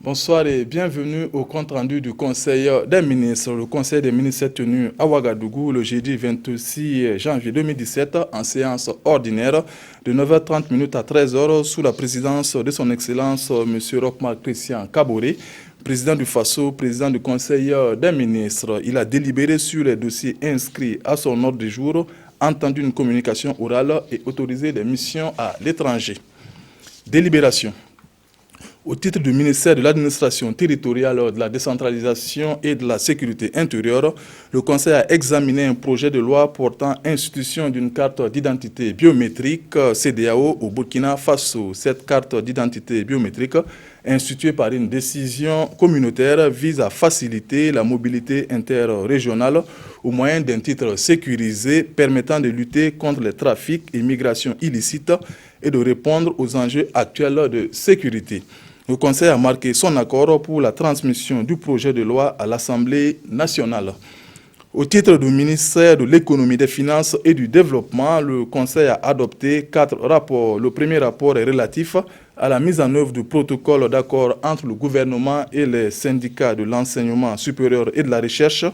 Bonsoir et bienvenue au compte-rendu du Conseil des ministres. Le Conseil des ministres s'est tenu à Ouagadougou le jeudi 26 janvier 2017 en séance ordinaire de 9h30 à 13h sous la présidence de son Excellence M. Rochmark Christian Kaboré, président du FASO, président du Conseil des ministres. Il a délibéré sur les dossiers inscrits à son ordre du jour, entendu une communication orale et autorisé des missions à l'étranger. Délibération. Au titre du ministère de l'Administration territoriale, de la décentralisation et de la sécurité intérieure, le Conseil a examiné un projet de loi portant institution d'une carte d'identité biométrique CEDEAO au Burkina Faso. Cette carte d'identité biométrique, instituée par une décision communautaire, vise à faciliter la mobilité interrégionale au moyen d'un titre sécurisé permettant de lutter contre les trafics et migrations illicites et de répondre aux enjeux actuels de sécurité. Le Conseil a marqué son accord pour la transmission du projet de loi à l'Assemblée nationale. Au titre du ministère de l'Économie, des Finances et du Développement, le Conseil a adopté 4 rapports. Le premier rapport est relatif à la mise en œuvre du protocole d'accord entre le gouvernement et les syndicats de l'enseignement supérieur et de la recherche,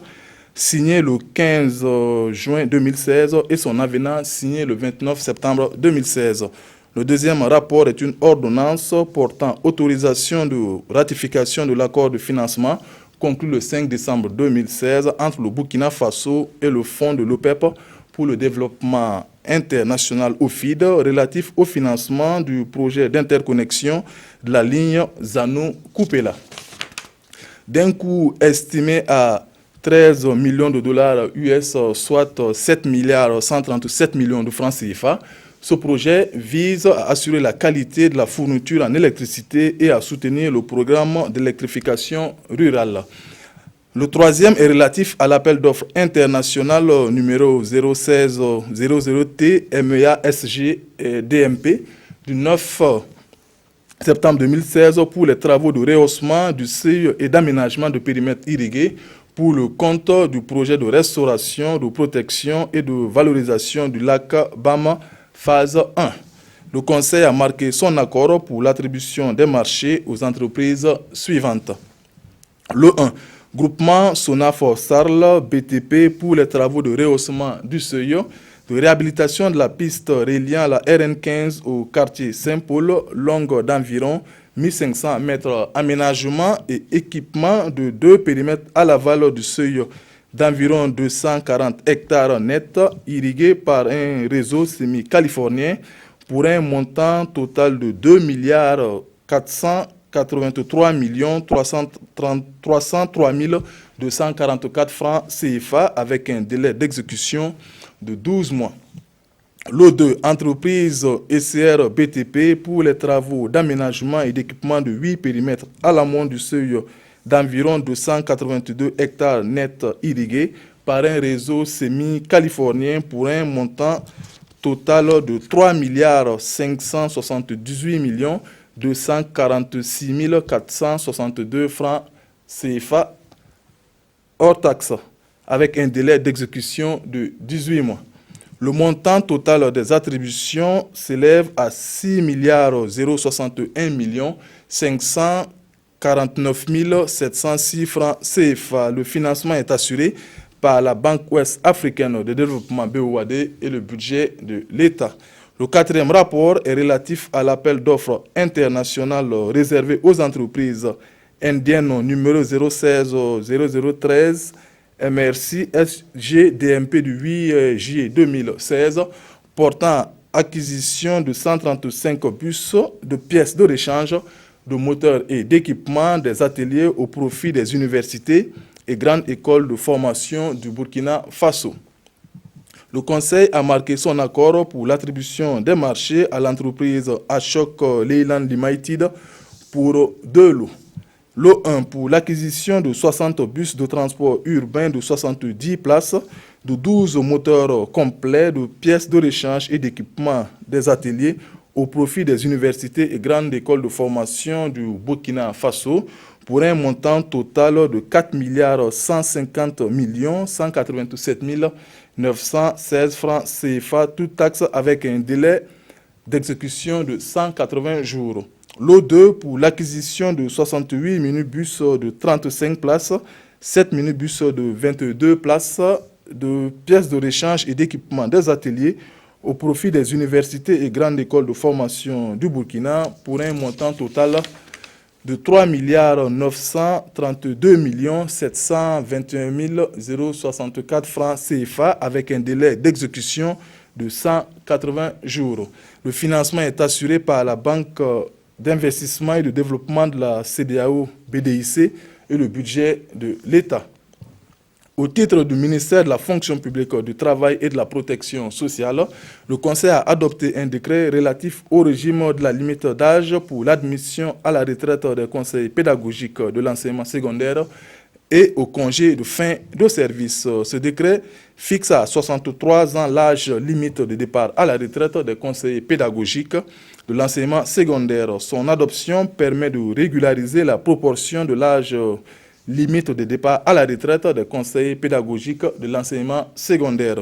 signé le 15 juin 2016 et son avenant signé le 29 septembre 2016. Le deuxième rapport est une ordonnance portant autorisation de ratification de l'accord de financement conclu le 5 décembre 2016 entre le Burkina Faso et le Fonds de l'OPEP pour le développement international OFID relatif au financement du projet d'interconnexion de la ligne Zanou-Koupela. D'un coût estimé à 13 millions de dollars US, soit 7 milliards 137 millions de francs CFA, ce projet vise à assurer la qualité de la fourniture en électricité et à soutenir le programme d'électrification rurale. Le troisième est relatif à l'appel d'offres international numéro 01600T MEASG DMP du 9 septembre 2016 pour les travaux de rehaussement du seuil et d'aménagement de périmètres irrigués pour le compte du projet de restauration, de protection et de valorisation du lac Bama phase 1. Le Conseil a marqué son accord pour l'attribution des marchés aux entreprises suivantes. Le 1. Groupement Sonafor-Sarl BTP pour les travaux de rehaussement du seuil, de réhabilitation de la piste reliant la RN15 au quartier Saint-Paul, longue d'environ 1500 mètres, aménagement et équipement de 2 périmètres à l'aval du seuil d'environ 240 hectares nets irrigués par un réseau semi-californien pour un montant total de 2 milliards 483 millions 303 244 francs CFA avec un délai d'exécution de 12 mois. Le 2, entreprise ECR BTP pour les travaux d'aménagement et d'équipement de 8 périmètres à l'amont du seuil d'environ 282 hectares nets irrigués par un réseau semi-californien pour un montant total de 3 milliards 578 millions 246 462 francs CFA hors taxe, avec un délai d'exécution de 18 mois. Le montant total des attributions s'élève à 6 milliards 061 millions 549 706 francs CFA. Le financement est assuré par la Banque Ouest africaine de développement BOAD et le budget de l'État. Le quatrième rapport est relatif à l'appel d'offres international réservé aux entreprises indiennes numéro 0160013 MRC SGDMP du 8 juillet 2016 portant acquisition de 135 bus de pièces de rechange, de moteurs et d'équipements des ateliers au profit des universités et grandes écoles de formation du Burkina Faso. Le Conseil a marqué son accord pour l'attribution des marchés à l'entreprise Ashok Leyland Limited pour 2 lots. Lot 1 pour l'acquisition de 60 bus de transport urbain de 70 places, de 12 moteurs complets, de pièces de rechange et d'équipements des ateliers au profit des universités et grandes écoles de formation du Burkina Faso pour un montant total de 4 milliards 150 millions 187 916 francs CFA, toute taxe avec un délai d'exécution de 180 jours. Lot 2 pour l'acquisition de 68 minibus de 35 places, 7 minibus de 22 places, de pièces de rechange et d'équipement des ateliers au profit des universités et grandes écoles de formation du Burkina pour un montant total de 3 932 721 064 francs CFA avec un délai d'exécution de 180 jours. Le financement est assuré par la Banque d'investissement et de développement de la CEDEAO BDIC et le budget de l'État. Au titre du ministère de la fonction publique, du travail et de la protection sociale, le Conseil a adopté un décret relatif au régime de la limite d'âge pour l'admission à la retraite des conseils pédagogiques de l'enseignement secondaire et au congé de fin de service. Ce décret fixe à 63 ans l'âge limite de départ à la retraite des conseillers pédagogiques de l'enseignement secondaire. Son adoption permet de régulariser la proportion de l'âge limite de départ à la retraite des conseillers pédagogiques de l'enseignement secondaire.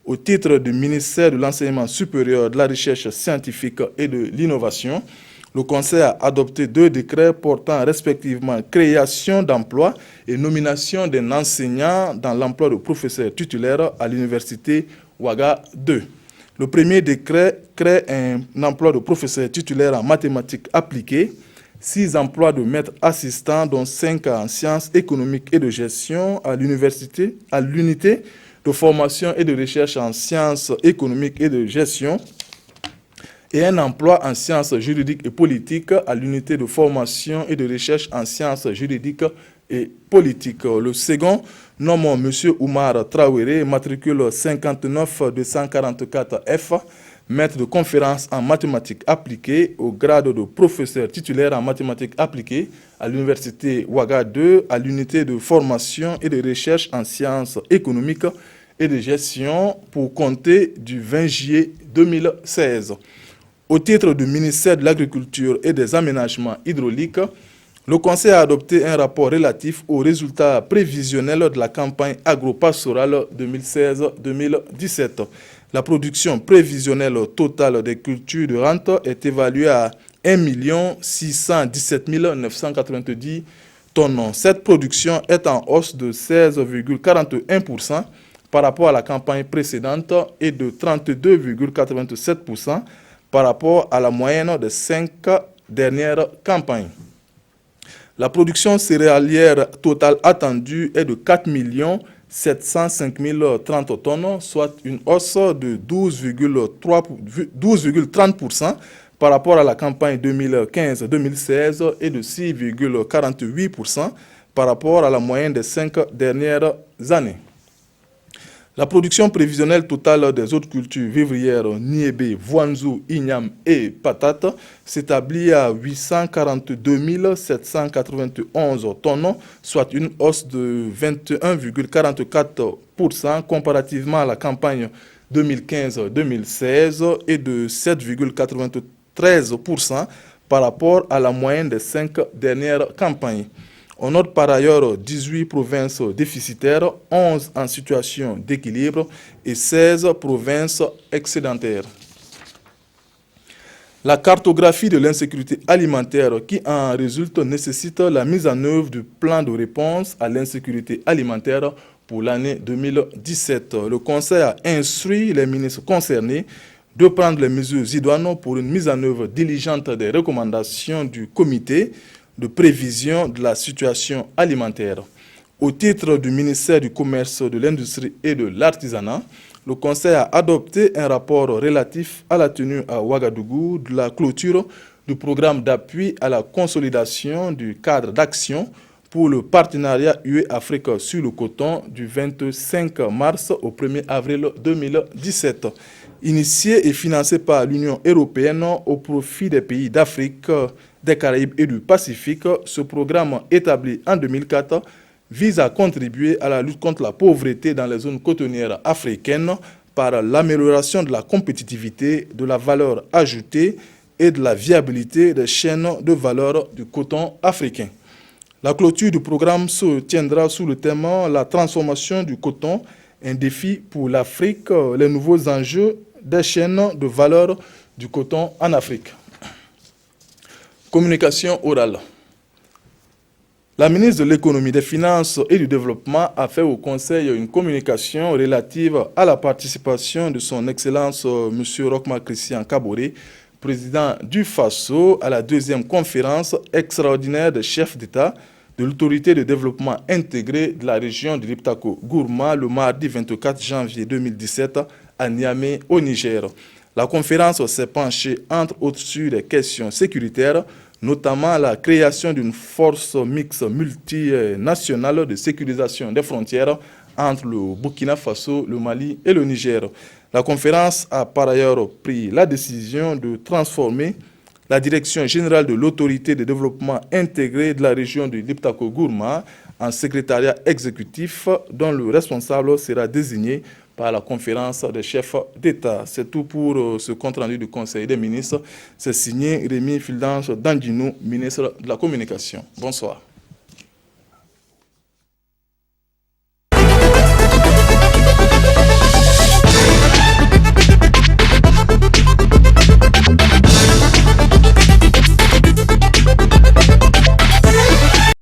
Au titre du ministère de l'Enseignement supérieur, de la recherche scientifique et de l'innovation, le Conseil a adopté 2 décrets portant respectivement création d'emplois et nomination d'un enseignant dans l'emploi de professeur titulaire à l'université Ouaga 2. Le premier décret crée un emploi de professeur titulaire en mathématiques appliquées, 6 emplois de maître assistant, dont 5 en sciences économiques et de gestion à l'unité de formation et de recherche en sciences économiques et de gestion, et un emploi en sciences juridiques et politiques à l'unité de formation et de recherche en sciences juridiques et politiques. Le second nomme M. Oumar Traoré, matricule 59244F, maître de conférence en mathématiques appliquées au grade de professeur titulaire en mathématiques appliquées à l'université Ouaga 2, à l'unité de formation et de recherche en sciences économiques et de gestion pour compter du 20 juillet 2016. Au titre du ministère de l'Agriculture et des Aménagements hydrauliques, le Conseil a adopté un rapport relatif aux résultats prévisionnels de la campagne agro-pastorale 2016-2017. La production prévisionnelle totale des cultures de rente est évaluée à 1 617 990 tonnes. Cette production est en hausse de 16,41% par rapport à la campagne précédente et de 32,87% par rapport à la moyenne des 5 dernières campagnes. La production céréalière totale attendue est de 4 705 030 tonnes, soit une hausse de 12,30% par rapport à la campagne 2015-2016 et de 6,48% par rapport à la moyenne des 5 dernières années. La production prévisionnelle totale des autres cultures vivrières, niébé, voanzou, igname et patates, s'établit à 842 791 tonnes, soit une hausse de 21,44% comparativement à la campagne 2015-2016 et de 7,93% par rapport à la moyenne des 5 dernières campagnes. On note par ailleurs 18 provinces déficitaires, 11 en situation d'équilibre et 16 provinces excédentaires. La cartographie de l'insécurité alimentaire qui en résulte nécessite la mise en œuvre du plan de réponse à l'insécurité alimentaire pour l'année 2017. Le Conseil a instruit les ministres concernés de prendre les mesures idoines pour une mise en œuvre diligente des recommandations du comité de prévision de la situation alimentaire. Au titre du ministère du Commerce, de l'Industrie et de l'Artisanat, le Conseil a adopté un rapport relatif à la tenue à Ouagadougou de la clôture du programme d'appui à la consolidation du cadre d'action pour le partenariat UE-Afrique sur le coton du 25 mars au 1er avril 2017. Initié et financé par l'Union européenne au profit des pays d'Afrique, des Caraïbes et du Pacifique, ce programme établi en 2004 vise à contribuer à la lutte contre la pauvreté dans les zones cotonnières africaines par l'amélioration de la compétitivité, de la valeur ajoutée et de la viabilité des chaînes de valeur du coton africain. La clôture du programme se tiendra sous le thème « La transformation du coton, un défi pour l'Afrique, les nouveaux enjeux des chaînes de valeur du coton en Afrique ». Communication orale. La ministre de l'Économie, des Finances et du Développement a fait au Conseil une communication relative à la participation de son Excellence M. Rochmark Christian Kaboré, président du FASO, à la deuxième conférence extraordinaire des chefs d'État de l'autorité de développement intégré de la région de Liptako-Gourma le mardi 24 janvier 2017 à Niamey, au Niger. La conférence s'est penchée entre autres sur des questions sécuritaires, notamment la création d'une force mixte multinationale de sécurisation des frontières entre le Burkina Faso, le Mali et le Niger. La conférence a par ailleurs pris la décision de transformer la Direction générale de l'autorité de développement intégré de la région de Liptako-Gourma en secrétariat exécutif dont le responsable sera désigné par la conférence des chefs d'État. C'est tout pour ce compte-rendu du Conseil des ministres. C'est signé Rémi Fulgence Dandinou, ministre de la Communication. Bonsoir.